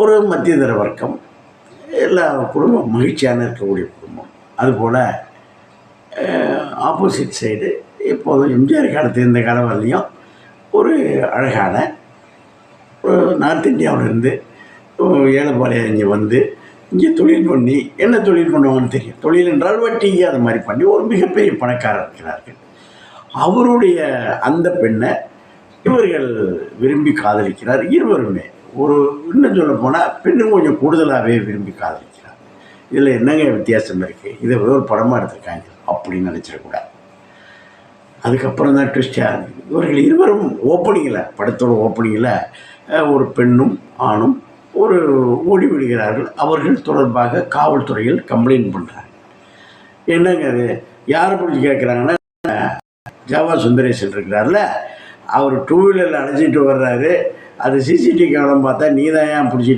ஒரு மத்தியதர வர்க்கம், எல்லா குடும்பம் மகிழ்ச்சியான இருக்கக்கூடிய குடும்பம். அதுபோல் ஆப்போசிட் சைடு எப்போதும் எம்ஜிஆர் காலத்து இந்த காலம் வரலையும் ஒரு அழகான நார்த் இந்தியாவிலேருந்து ஏழைப்பாளையம் இங்கே வந்து இங்கே தொழில் பண்ணி என்ன தொழில் பண்ணுவாங்கன்னு தெரியும். தொழில் என்றால் வட்டி அது மாதிரி பண்ணி ஒரு மிகப்பெரிய பணக்காரர் இருக்கிறார்கள். அவருடைய அந்த பெண்ணை இவர்கள் விரும்பி காதலிக்கிறார். இருவருமே ஒரு இன்னும் சொல்ல போனால் பெண்ணும் கொஞ்சம் கூடுதலாகவே விரும்பி காதலிக்கிறார். இதில் என்னங்க வித்தியாசம் இருக்குது? இதை ஒரு படமாக எடுத்திருக்காங்க அப்படின்னு நினச்சிடக்கூடாது. அதுக்கப்புறம் தான் ட்விஸ்டாக இருந்தது. இவர்கள் இருவரும் ஓப்பனிங்கில், படத்தோட ஓப்பனிங்கில் ஒரு பெண்ணும் ஆணும் ஒரு ஓடி விடுகிறார்கள். அவர்கள் தொடர்பாக காவல்துறையில் கம்ப்ளைண்ட் பண்ணுறாங்க. என்னங்க அது யாரை பிடிச்சி கேட்குறாங்கன்னா, ஜாவா சுந்தரேசன் இருக்கிறார்ல, அவர் 2 வீலரில் அழைச்சிட்டு வர்றாரு. அது சிசிடிவி கேமரா பார்த்தா நீ தான் ஏன் பிடிச்சிட்டு